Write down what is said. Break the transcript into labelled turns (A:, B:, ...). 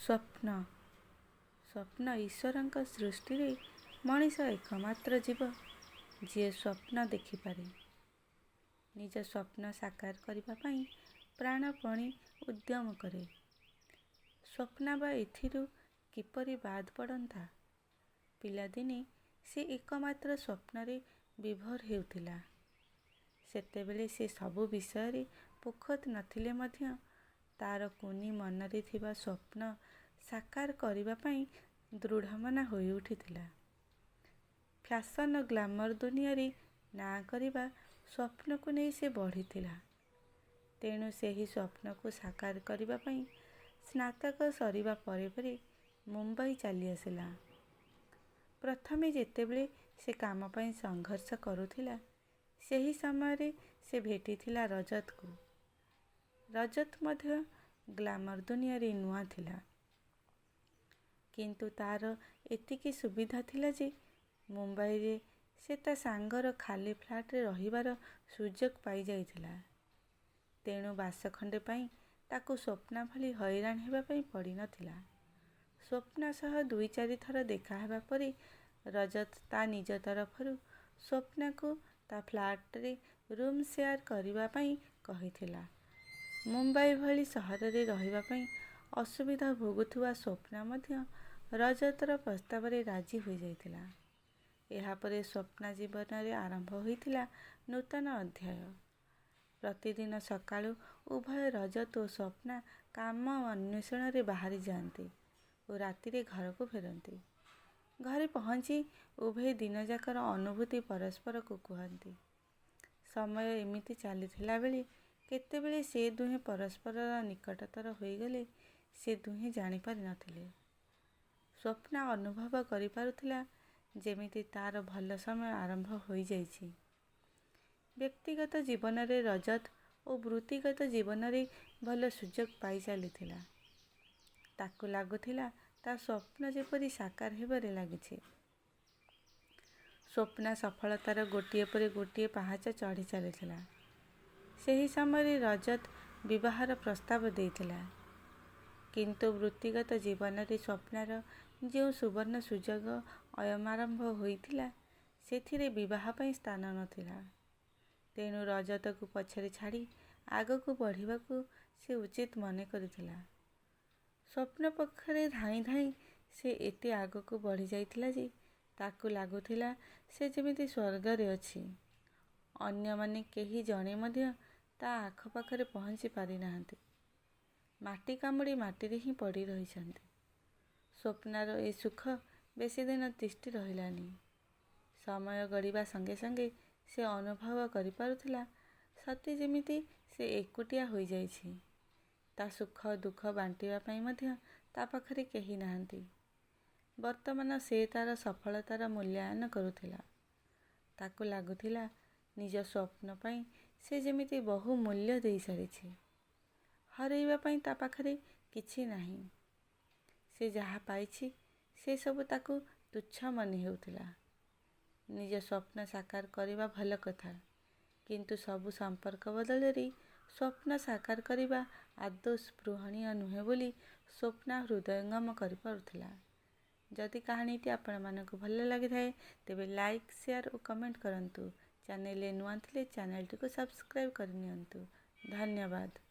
A: ସ୍ୱପ୍ନ ସ୍ୱପ୍ନ ଈଶ୍ୱରଙ୍କ ସୃଷ୍ଟିରେ ମଣିଷ ଏକମାତ୍ର ଜୀବ ଯିଏ ସ୍ୱପ୍ନ ଦେଖିପାରେ। ନିଜ ସ୍ୱପ୍ନ ସାକାର କରିବା ପାଇଁ ପ୍ରାଣପଣେ ଉଦ୍ୟମ କରେ। ସ୍ୱପ୍ନା ବା ଏଥିରୁ କିପରି ବାଦ୍ ପଡ଼ନ୍ତା? ପିଲାଦିନେ ସେ ଏକମାତ୍ର ସ୍ୱପ୍ନରେ ବିଭୋର ହେଉଥିଲା। ସେତେବେଳେ ସେ ସବୁ ବିଷୟରେ ପୋଖତ ନଥିଲେ ମଧ୍ୟ ତାର କୁନି ମନରେ ଥିବା ସ୍ୱପ୍ନ ସାକାର କରିବା ପାଇଁ ଦୃଢ଼ମନା ହୋଇ ଉଠିଥିଲା। ଫ୍ୟାସନ ଓ ଗ୍ଲାମର ଦୁନିଆରେ ନାଁ କରିବା ସ୍ୱପ୍ନକୁ ନେଇ ସେ ବଢ଼ିଥିଲା। ତେଣୁ ସେହି ସ୍ୱପ୍ନକୁ ସାକାର କରିବା ପାଇଁ ସ୍ନାତକ ସରିବା ପରେ ପରେ ମୁମ୍ବାଇ ଚାଲି ଆସିଲା। ପ୍ରଥମେ ଯେତେବେଳେ ସେ କାମ ପାଇଁ ସଂଘର୍ଷ କରୁଥିଲା, ସେହି ସମୟରେ ସେ ଭେଟିଥିଲା ରଜତକୁ। ରଜତ ମଧ୍ୟ ଗ୍ଲାମର ଦୁନିଆରେ ନୂଆ ଥିଲା। କିନ୍ତୁ ତାର ଏତିକି ସୁବିଧା ଥିଲା ଯେ ମୁମ୍ବାଇରେ ସେ ତା ସାଙ୍ଗର ଖାଲି ଫ୍ଲାଟରେ ରହିବାର ସୁଯୋଗ ପାଇଯାଇଥିଲା। ତେଣୁ ବାସ ଖଣ୍ଡେ ପାଇଁ ତାକୁ ସ୍ୱପ୍ନା ଭଳି ହଇରାଣ ହେବା ପାଇଁ ପଡ଼ିନଥିଲା। ସ୍ୱପ୍ନା ସହ 2-4 ଥର ଦେଖା ହେବା ପରେ ରଜତ ତା ନିଜ ତରଫରୁ ସ୍ୱପ୍ନାକୁ ତା ଫ୍ଲାଟରେ ରୁମ୍ ସେୟାର କରିବା ପାଇଁ କହିଥିଲା। ମୁମ୍ବାଇ ଭଳି ସହରରେ ରହିବା ପାଇଁ ଅସୁବିଧା ଭୋଗୁଥିବା ସ୍ୱପ୍ନା ମଧ୍ୟ ରଜତର ପ୍ରସ୍ତାବରେ ରାଜି ହୋଇଯାଇଥିଲା। ଏହାପରେ ସ୍ୱପ୍ନା ଜୀବନରେ ଆରମ୍ଭ ହୋଇଥିଲା ନୂତନ ଅଧ୍ୟାୟ। ପ୍ରତିଦିନ ସକାଳୁ ଉଭୟ ରଜତ ଓ ସ୍ୱପ୍ନା କାମ ଅନ୍ୱେଷଣରେ ବାହାରି ଯାଆନ୍ତି ଓ ରାତିରେ ଘରକୁ ଫେରନ୍ତି। ଘରେ ପହଞ୍ଚି ଉଭୟ ଦିନଯାକର ଅନୁଭୂତି ପରସ୍ପରକୁ କୁହନ୍ତି। ସମୟ ଏମିତି ଚାଲିଥିଲା ବେଳେ କେତେବେଳେ ସେ ଦୁହେଁ ପରସ୍ପରର ନିକଟତର ହୋଇଗଲେ ସେ ଦୁହେଁ ଜାଣିପାରିନଥିଲେ। ସ୍ୱପ୍ନା ଅନୁଭବ କରିପାରୁଥିଲା ଯେମିତି ତାର ଭଲ ସମୟ ଆରମ୍ଭ ହୋଇଯାଇଛି। ବ୍ୟକ୍ତିଗତ ଜୀବନରେ ରଜତ ଓ ବୃତ୍ତିଗତ ଜୀବନରେ ଭଲ ସୁଯୋଗ ପାଇ ଚାଲିଥିଲା। ତାକୁ ଲାଗୁଥିଲା ତା ସ୍ୱପ୍ନ ଯେପରି ସାକାର ହେବାରେ ଲାଗିଛି। ସ୍ୱପ୍ନା ସଫଳତାର ଗୋଟିଏ ପରେ ଗୋଟିଏ ପାହାଚ ଚଢ଼ି ଚାଲିଥିଲା। ସେହି ସମୟରେ ରଜତ ବିବାହର ପ୍ରସ୍ତାବ ଦେଇଥିଲା। କିନ୍ତୁ ବୃତ୍ତିଗତ ଜୀବନରେ ସ୍ୱପ୍ନାର ଯେଉଁ ସୁବର୍ଣ୍ଣ ସୁଯୋଗ ଅୟମାରମ୍ଭ ହୋଇଥିଲା, ସେଥିରେ ବିବାହ ପାଇଁ ସ୍ଥାନ ନଥିଲା। ତେଣୁ ରଜତକୁ ପଛରେ ଛାଡ଼ି ଆଗକୁ ବଢ଼ିବାକୁ ସେ ଉଚିତ ମନେ କରିଥିଲା। ସ୍ୱପ୍ନ ପଛରେ ଧାଇଁ ଧାଇଁ ସେ ଏତେ ଆଗକୁ ବଢ଼ି ଯାଇଥିଲା ଯେ ତାକୁ ଲାଗୁଥିଲା ସେ ଯେମିତି ସ୍ୱର୍ଗରେ ଅଛି। ଅନ୍ୟମାନେ କେହି ଜଣେ ମଧ୍ୟ ତା ଆଖପାଖରେ ପହଞ୍ଚି ପାରିନାହାନ୍ତି। ମାଟି କାମୁଡ଼ି ମାଟିରେ ହିଁ ପଡ଼ି ରହିଛନ୍ତି। ସ୍ୱପ୍ନାର ଏ ସୁଖ ବେଶୀ ଦିନ ତିଷ୍ଠି ରହିଲାନି। ସମୟ ଗଡ଼ିବା ସଙ୍ଗେ ସଙ୍ଗେ ସେ ଅନୁଭବ କରିପାରୁଥିଲା ସତେ ଯେମିତି ସେ ଏକୁଟିଆ ହୋଇଯାଇଛି। ତା ସୁଖ ଦୁଃଖ ବାଣ୍ଟିବା ପାଇଁ ମଧ୍ୟ ତା ପାଖରେ କେହି ନାହାନ୍ତି। ବର୍ତ୍ତମାନ ସେ ତାର ସଫଳତାର ମୂଲ୍ୟାୟନ କରୁଥିଲା। ତାକୁ ଲାଗୁଥିଲା ନିଜ ସ୍ୱପ୍ନ ପାଇଁ ସେ ଯେମିତି ବହୁ ମୂଲ୍ୟ ଦେଇସାରିଛି। ହରେଇବା ପାଇଁ ତା ପାଖରେ କିଛି ନାହିଁ। ସେ ଯାହା ପାଇଛି ସେସବୁ ତାକୁ ତୁଚ୍ଛ ମନେ ହେଉଥିଲା। ନିଜ ସ୍ୱପ୍ନ ସାକାର କରିବା ଭଲ କଥା, କିନ୍ତୁ ସବୁ ସମ୍ପର୍କ ବଦଳରେ ସ୍ୱପ୍ନ ସାକାର କରିବା ଆଦୌ ସ୍ପୃହଣୀୟ ନୁହେଁ ବୋଲି ସ୍ୱପ୍ନା ହୃଦୟଙ୍ଗମ କରିପାରୁଥିଲା। ଯଦି କାହାଣୀଟି ଆପଣମାନଙ୍କୁ ଭଲ ଲାଗିଥାଏ ତେବେ ଲାଇକ୍, ସେୟାର ଓ କମେଣ୍ଟ କରନ୍ତୁ। ଚ୍ୟାନେଲରେ ନୂଆ ଥିଲେ ଚ୍ୟାନେଲଟିକୁ ସବସ୍କ୍ରାଇବ୍ କରିନିଅନ୍ତୁ। ଧନ୍ୟବାଦ।